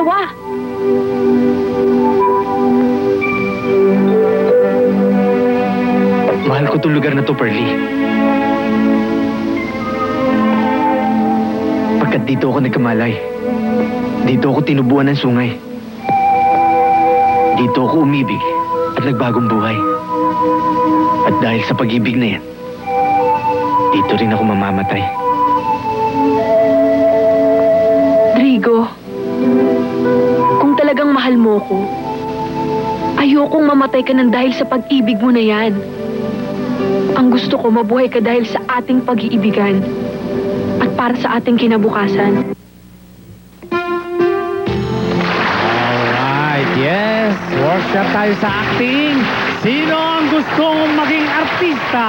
dalawa. Mahal ko itong lugar na to, Pearly. Pagkat dito ako nagkamalay. Dito ako tinubuan ng sungay. Dito ako umibig at nagbagong buhay. At dahil sa pag-ibig na yan, dito rin ako mamamatay. Drigo, kung talagang mahal mo ko, ayokong mamatay ka ng dahil sa pag-ibig mo na yan. Ang gusto ko, mabuhay ka dahil sa ating pag-iibigan at para sa ating kinabukasan. Alright, yes. Workshop tayo sa acting. Sino ang gustong maging artista?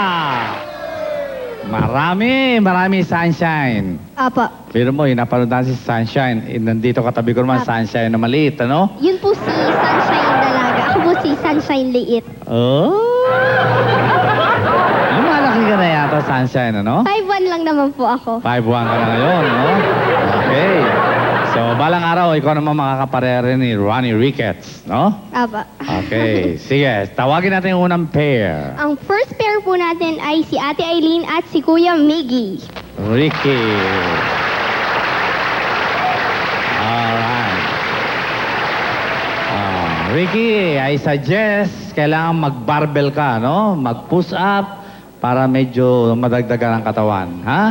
Marami Sunshine. Apa. Pero mo, napanood natin si Sunshine. Nandito katabi ko naman, Sunshine na maliit, ano? Yun po si Sunshine Dalaga. Ako po si Sunshine Liit. Oh! Lumalaki ka na yata, Sunshine, ano? 5'1 lang naman po ako. 5'1 ka na ngayon, no? Okay. So, balang araw, ikaw naman makakaparere ni Ronnie Ricketts, no? Apa. Okay. Sige, tawagin natin yung unang pair. Ang first pair po natin ay si Ate Eileen at si Kuya Miggy. Ricky. Alright. Ricky, I suggest kailangan mag-barbell ka, no? Mag-push up para medyo madagdagan ang katawan, ha?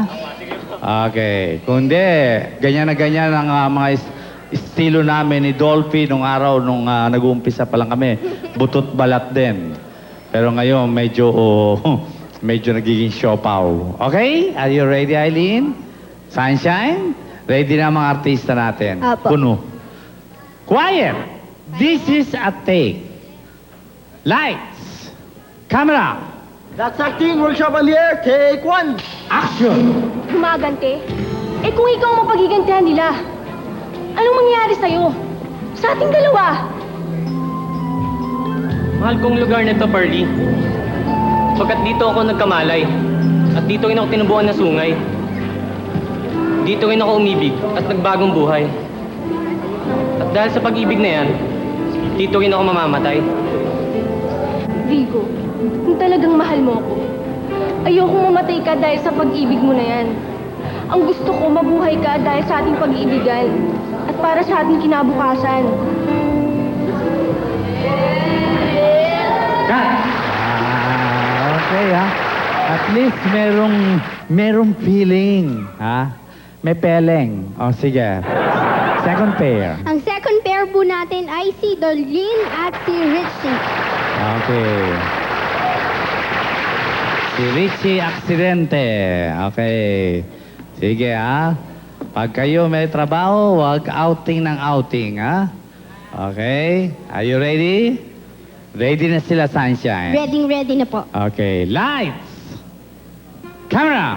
Okay. Kung hindi, ganyan na ganyan ang mga estilo namin ni Dolphy nung araw nung nag-uumpisa pa lang kami. Butot balat din. Pero ngayon, medyo medyo nagiging siopaw. Okay? Are you ready, Eileen? Sunshine? Ready na mga artista natin. Apo. Puno. Quiet! This is a take. Lights! Camera! That's acting workshop on the air. Take 1. Action! Gumagante? Eh kung ikaw ang mapagigantihan nila, anong mangyayari sa'yo? Sa ating dalawa? Mahal kong lugar na to, Pearly. Pagkat dito ako nagkamalay. At dito rin ako tinubuan ng sungay. Dito rin ako umibig at nagbagong buhay. At dahil sa pag-ibig na yan, dito rin ako mamamatay. Vigo, kung talagang mahal mo ako, ayokong mamatay ka dahil sa pag-ibig mo na yan. Ang gusto ko, mabuhay ka dahil sa ating pag-iibigan at para sa ating kinabukasan. Cut! Okay, ha? At least merong feeling, ha? May peleng. O, sige. Second pair. Ang second pair po natin ay si Dolin at si Richie. Okay. Si Richie Aksidente. Okay. Sige, ha? Pag kayo may trabaho, wag outing ng outing, ha? Okay. Are you ready? Ready na sila, Sunshine? Ready na po. Okay. Lights! Camera!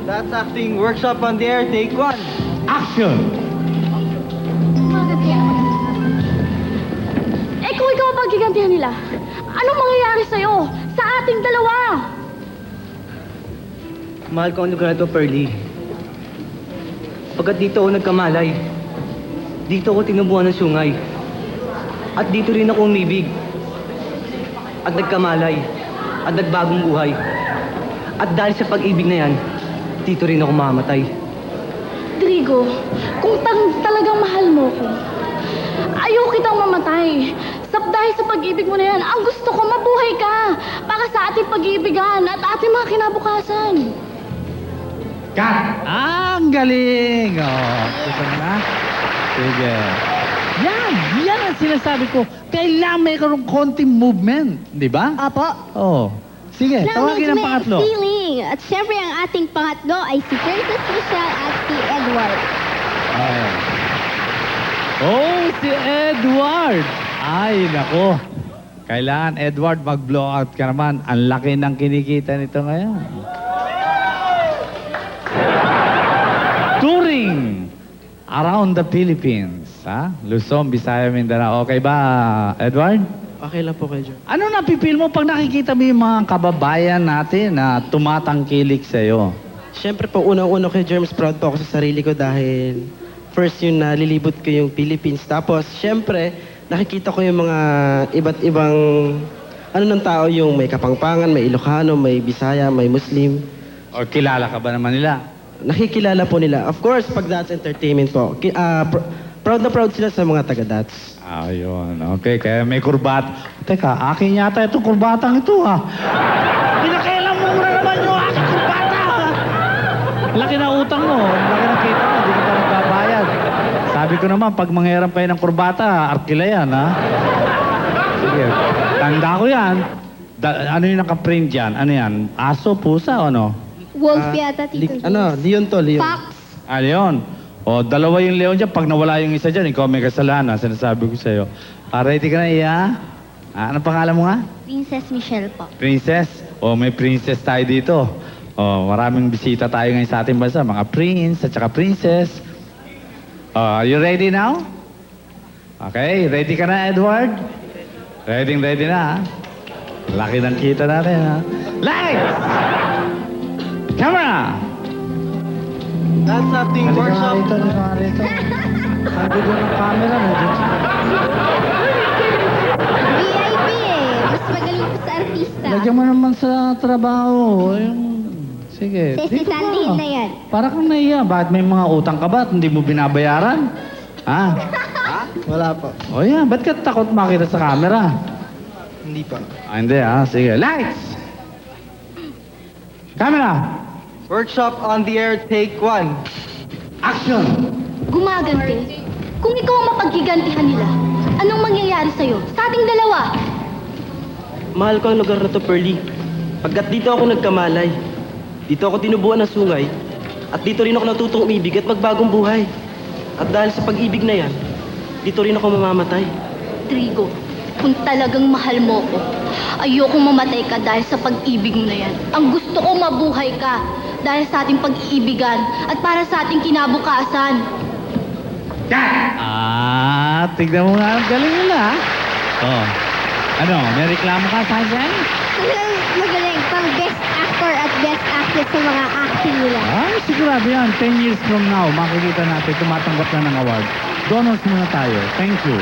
That's acting workshop on the air. Take 1. Action! Eh kung ikaw ang paggigantihan nila, anong mangyayari sa'yo? Sa ating dalawa? Mahal ko ang lugar na to, Pearly. Pagkat dito ako nagkamalay. Dito ako tinubuan ng sungay. At dito rin ako umibig. At nagkamalay. At nagbagong buhay. At dahil sa pag-ibig na yan, dito rin ako mamamatay. Drigo, kung talagang mahal mo ko, ayaw kitang mamatay. Dahil sa pag-ibig mo na yan, ang gusto ko, mabuhay ka para sa ating pag-iibigan at ating mga kinabukasan. Cut! Ang galing! Oh, gusto mo na? Sige. Yan ang sinasabi ko. Kailangan may karong konting movement. Di ba? Apo. Oh. Sige, Now, tawagin ang medyo may pangatlo. feeling. At syempre, ang ating pangatlo ay si Princess Michelle at si Edward. Okay. Oh, si Edward! Ay, nako. Kailangan, Edward, mag-blow out ka naman. Ang laki ng kinikita nito ngayon. Touring around the Philippines. Ha? Luzon, Visayas, Mindanao. Okay ba, Edward? Okay lang po kayo, John. Ano napipil mo pag nakikita mo yung mga kababayan natin na tumatangkilik sa'yo? Siyempre po, unang-una kay Germs, proud po ako sa sarili ko dahil first yung nalilibot ko yung Philippines. Tapos, syempre, nakikita ko yung mga iba't ibang ano ng tao, yung may Kapampangan, may Ilocano, may Bisaya, may Muslim. O kilala ka ba naman nila? Nakikilala po nila. Of course, pag That's Entertainment po, proud na proud sila sa mga taga-That's. Ayun, okay. Kaya may kurbata. Teka, akin yata itong kurbatang ito, ha? Pinakailan mo muna naman yung aking kurbata, ha? Laki na utang mo. Laki na kita mo. Hindi ka pa nagbabayad. Sabi ko naman, pag manghiram kayo ng kurbata, arkila yan, ha? Sige, tanda ko yan. Ano yung nakaprint dyan? Ano yan? Aso, pusa, o ano? Wolf yata, Tito Jules. Leon to, Leon. Fox. Ah, Leon. O, dalawa yung Leon dyan. Pag nawala yung isa dyan, ikaw may kasalanan. Sinasabi ko sa'yo. Ready ka na, Iya? Ano pangalan mo nga? Princess Michelle po. Princess? O, may princess tayo dito. O, maraming bisita tayo ngayon sa ating bansa. Mga prince at saka princess. Are you ready now? Okay, ready ka na, Edward? Ready na, ha? Laki ng kita natin, ha? Lights! Camera! That's acting workshop. Rito. Sabi ko ng camera, nandiyan siya. VIP eh. Mas magaling po sa artista. Lagyan mo naman sa trabaho. Sige. dito ka. Sisisandihin na yan. Para kang naiya. Bakit may mga utang ka ba at hindi mo binabayaran? Ha? Wala po. O yan, ba't ka takot makita sa camera? Hindi pa. Hindi sige. Lights! Camera! Workshop on the air, take 1. Action! Gumaganti. Kung ikaw ang mapaghigantihan nila, anong mangyayari sa'yo? Sa ating dalawa. Mahal ko ang lugar na to, Pearly. Pagkat dito ako nagkamalay. Dito ako tinubuan ng sungay. At dito rin ako natutong umibig at magbagong buhay. At dahil sa pag-ibig na yan, dito rin ako mamamatay. Trigo, kung talagang mahal mo ko, ayokong mamatay ka dahil sa pag-ibig mo na yan. Ang gusto ko mabuhay ka dahil sa ating pag-iibigan at para sa ating kinabukasan. Tignan mo nga ang galing nila, ha? Oh. Ano, may reklamo ka sa akin? Magaling pang best actor at best actress sa mga acting nila. Ay, sigurado yan. 10 years from now, makikita natin tumatanggap na ng award. Donors muna tayo. Thank you.